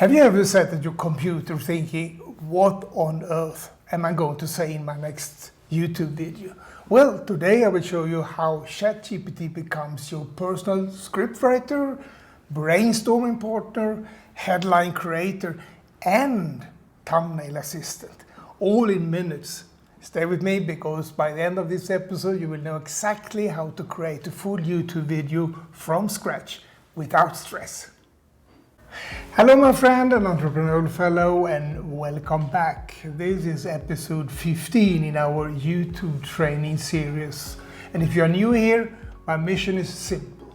Have you ever sat at your computer thinking, what on earth am I going to say in my next YouTube video? Well, today I will show you how ChatGPT becomes your personal scriptwriter, brainstorming partner, headline creator, and thumbnail assistant, all in minutes. Stay with me, because by the end of this episode you will know exactly how to create a full YouTube video from scratch without stress. Hello my friend and entrepreneurial fellow, and welcome back. This is episode 15 in our YouTube training series. And if you are new here, my mission is simple: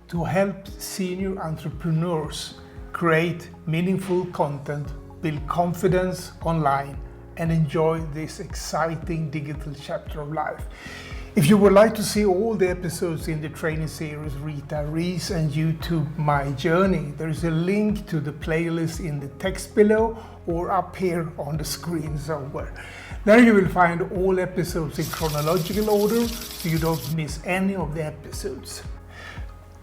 to help senior entrepreneurs create meaningful content, build confidence online, and enjoy this exciting digital chapter of life. If you would like to see all the episodes in the training series Retirees and YouTube My Journey, there is a link to the playlist in the text below or up here on the screen somewhere. There you will find all episodes in chronological order, so you don't miss any of the episodes.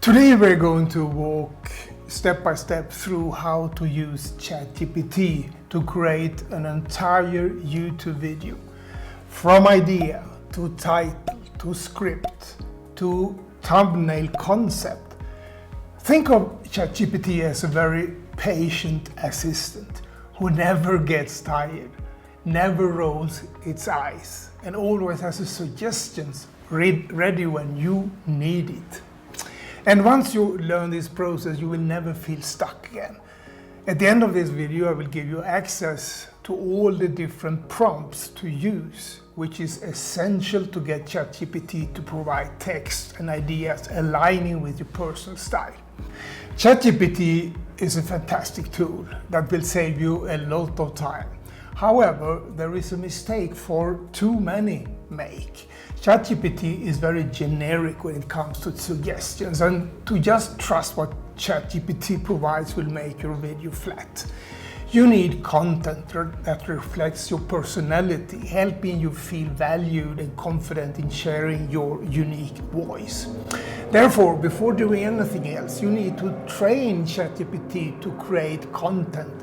Today we're going to walk step by step through how to use ChatGPT to create an entire YouTube video. From idea to title, to script, to thumbnail concept. Think of ChatGPT as a very patient assistant who never gets tired, never rolls its eyes, and always has the suggestions ready when you need it. And once you learn this process, you will never feel stuck again. At the end of this video, I will give you access to all the different prompts to use, which is essential to get ChatGPT to provide text and ideas aligning with your personal style. ChatGPT is a fantastic tool that will save you a lot of time. However, there is a mistake for too many make. ChatGPT is very generic when it comes to suggestions, and to just trust what ChatGPT provides will make your video flat. You need content that reflects your personality, helping you feel valued and confident in sharing your unique voice. Therefore, before doing anything else, you need to train ChatGPT to create content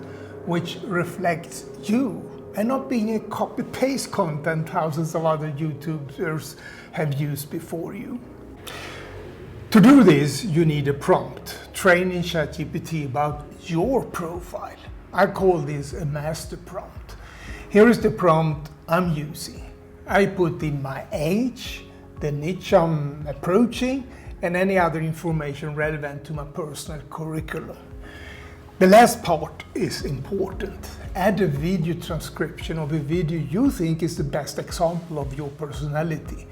which reflects you, and not being a copy-paste content thousands of other YouTubers have used before you. To do this, you need a prompt, training ChatGPT about your profile. I call this a master prompt. Here is the prompt I'm using. I put in my age, the niche I'm approaching, and any other information relevant to my personal curriculum. The last part is important. Add a video transcription of a video you think is the best example of your personality.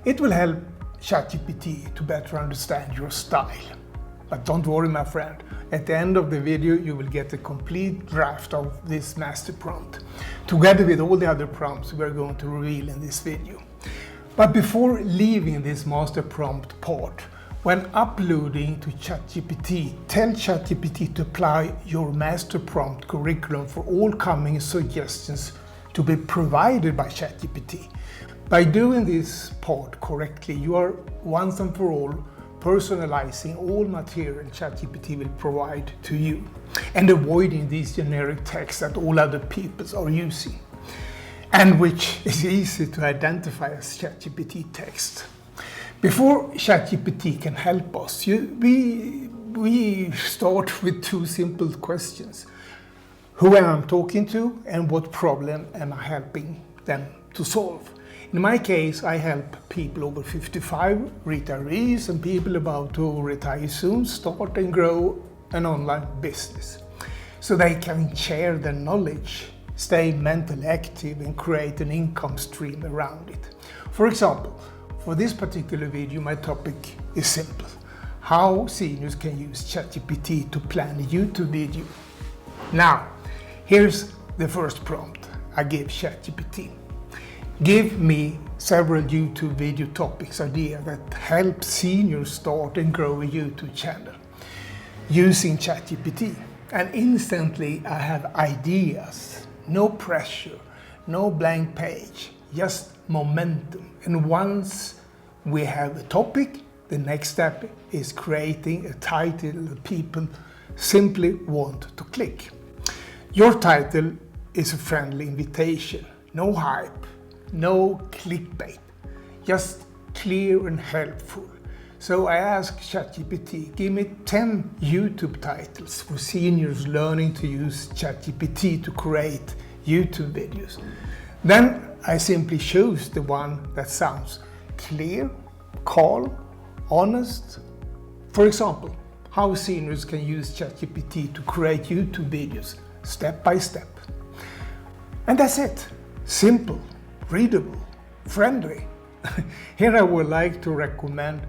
It will help ChatGPT to better understand your style. But don't worry my friend, at the end of the video you will get a complete draft of this master prompt, together with all the other prompts we are going to reveal in this video. But before leaving this master prompt part, when uploading to ChatGPT, tell ChatGPT to apply your master prompt curriculum for all coming suggestions to be provided by ChatGPT. By doing this part correctly, you are once and for all personalizing all material ChatGPT will provide to you, and avoiding these generic texts that all other people are using, and which is easy to identify as ChatGPT text. Before ChatGPT can help us, we start with two simple questions. Who am I talking to, and what problem am I helping them to solve? In my case, I help people over 55, retirees, and people about to retire soon start and grow an online business, so they can share their knowledge, stay mentally active, and create an income stream around it. For example, for this particular video, my topic is simple: how seniors can use ChatGPT to plan a YouTube video. Now, here's the first prompt I give ChatGPT. Give me several YouTube video topics idea that help seniors start and grow a YouTube channel using ChatGPT. And instantly I have ideas, no pressure, no blank page, just momentum. And once we have a topic, the next step is creating a title that people simply want to click. Your title is a friendly invitation. No hype, no clickbait, just clear and helpful. So I asked ChatGPT, give me 10 YouTube titles for seniors learning to use ChatGPT to create YouTube videos. Then I simply chose the one that sounds clear, calm, honest. For example, how seniors can use ChatGPT to create YouTube videos step by step. And that's it. Simple, readable, friendly. Here I would like to recommend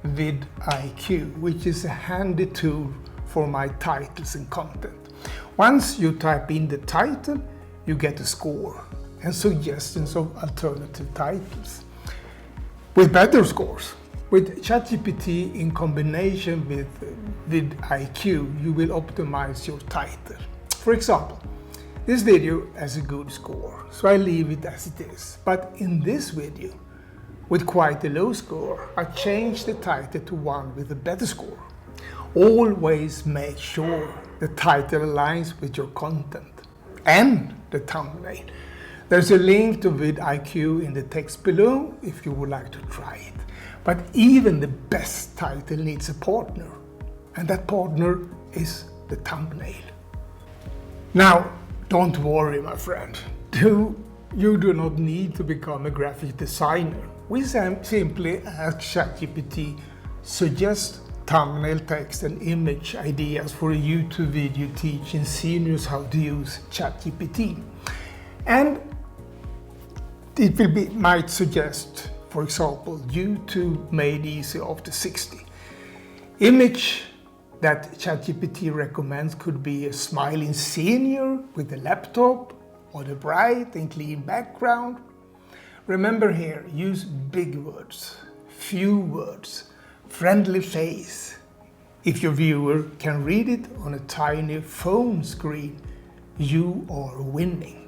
vidIQ, which is a handy tool for my titles and content. Once you type in the title, you get a score and suggestions of alternative titles with better scores. With ChatGPT in combination with vidIQ, you will optimize your title. For example, this video has a good score, so I leave it as it is. But in this video, with quite a low score, I changed the title to one with a better score. Always make sure the title aligns with your content and the thumbnail. There's a link to vidIQ in the text below if you would like to try it. But even the best title needs a partner, and that partner is the thumbnail. Now, don't worry, my friend. You do not need to become a graphic designer. We simply ask ChatGPT, suggest thumbnail text and image ideas for a YouTube video teaching seniors how to use ChatGPT. And it might suggest, for example, YouTube made easy after 60. Image that ChatGPT recommends could be a smiling senior with a laptop or a bright and clean background. Remember here, use big words, few words, friendly face. If your viewer can read it on a tiny phone screen, you are winning.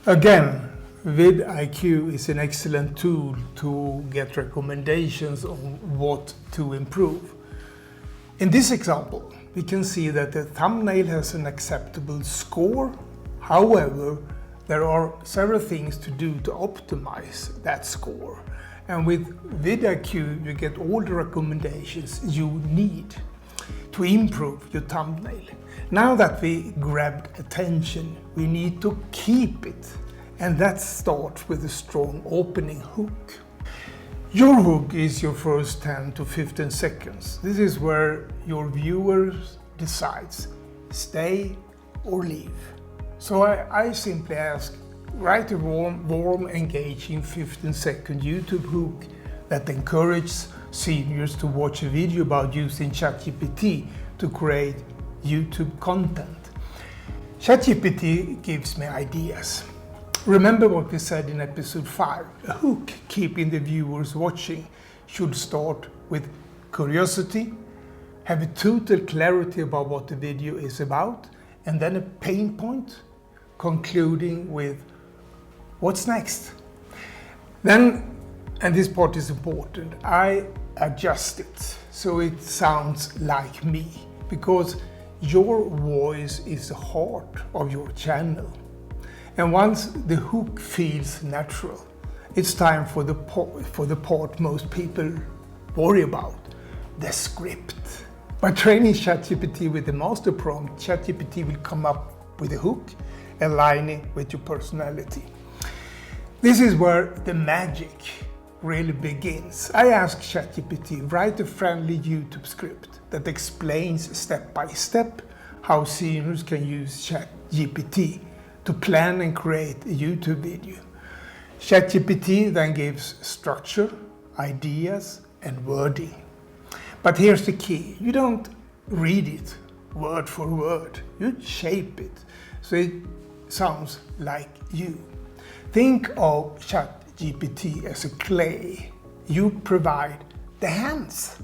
Again, vidIQ is an excellent tool to get recommendations on what to improve. In this example, we can see that the thumbnail has an acceptable score. However, there are several things to do to optimize that score. And with vidIQ, you get all the recommendations you need to improve your thumbnail. Now that we grabbed attention, we need to keep it. And that starts with a strong opening hook. Your hook is your first 10 to 15 seconds. This is where your viewer decides, stay or leave. So I simply ask, write a warm, engaging 15-second YouTube hook that encourages seniors to watch a video about using ChatGPT to create YouTube content. ChatGPT gives me ideas. Remember what we said in episode 5. A hook keeping the viewers watching should start with curiosity, have a total clarity about what the video is about, and then a pain point, concluding with what's next. Then, and this part is important, I adjust it so it sounds like me, because your voice is the heart of your channel. And once the hook feels natural, it's time for the part most people worry about, the script. By training ChatGPT with the master prompt, ChatGPT will come up with a hook aligning with your personality. This is where the magic really begins. I ask ChatGPT, write a friendly YouTube script that explains step by step how seniors can use ChatGPT to plan and create a YouTube video. ChatGPT then gives structure, ideas, and wording. But here's the key, you don't read it word for word, you shape it so it sounds like you. Think of ChatGPT as a clay. You provide the hands,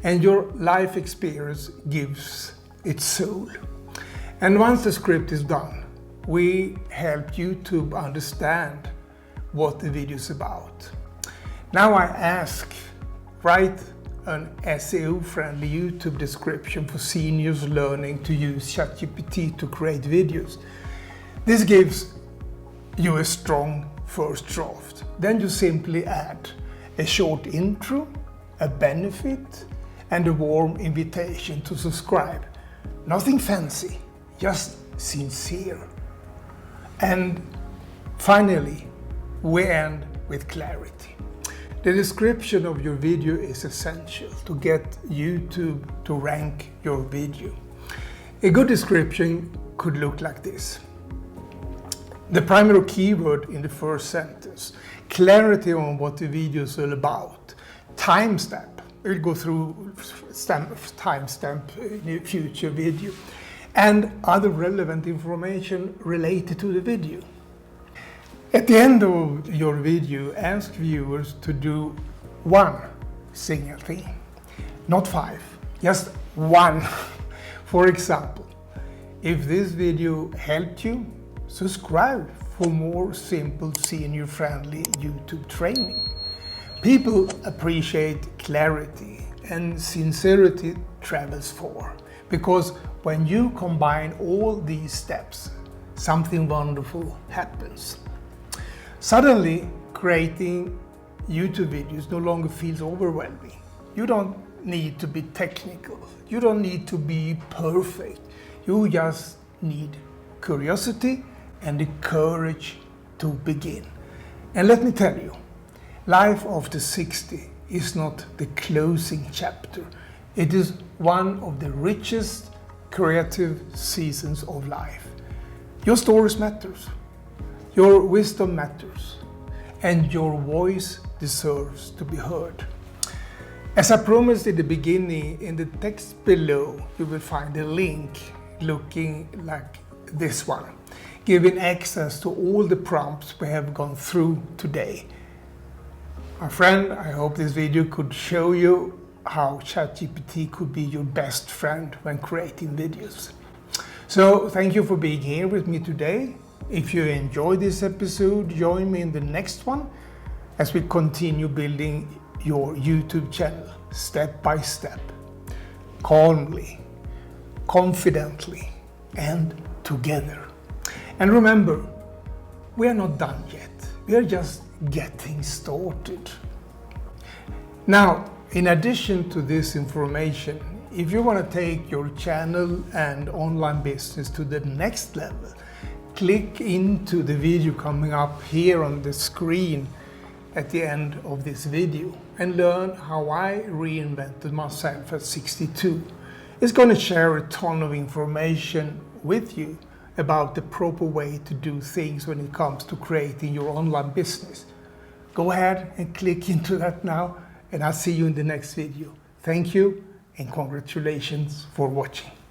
and your life experience gives it soul. And once the script is done, we help YouTube understand what the video is about. Now I ask, write an SEO-friendly YouTube description for seniors learning to use ChatGPT to create videos. This gives you a strong first draft. Then you simply add a short intro, a benefit, and a warm invitation to subscribe. Nothing fancy, just sincere. And finally, we end with clarity. The description of your video is essential to get YouTube to rank your video. A good description could look like this. The primary keyword in the first sentence, clarity on what the video is all about, timestamp. We'll go through timestamp in a future video, and other relevant information related to the video. At the end of your video, ask viewers to do one single thing, not 5, just one. For example, if this video helped you, subscribe for more simple senior-friendly YouTube training. People appreciate clarity, and sincerity travels far, because when you combine all these steps, something wonderful happens. Suddenly, creating YouTube videos no longer feels overwhelming. You don't need to be technical. You don't need to be perfect. You just need curiosity and the courage to begin. And let me tell you, life after 60 is not the closing chapter. It is one of the richest creative seasons of life. Your stories matters, your wisdom matters, and your voice deserves to be heard. As I promised in the beginning, in the text below, you will find a link looking like this one, giving access to all the prompts we have gone through today. My friend, I hope this video could show you how ChatGPT could be your best friend when creating videos. So thank you for being here with me today. If you enjoyed this episode, join me in the next one as we continue building your YouTube channel step by step, calmly, confidently, and together. And remember, we are not done yet. We are just getting started. Now, in addition to this information, if you want to take your channel and online business to the next level, click into the video coming up here on the screen at the end of this video and learn how I reinvented myself at 62. It's going to share a ton of information with you about the proper way to do things when it comes to creating your online business. Go ahead and click into that now, and I'll see you in the next video. Thank you and congratulations for watching.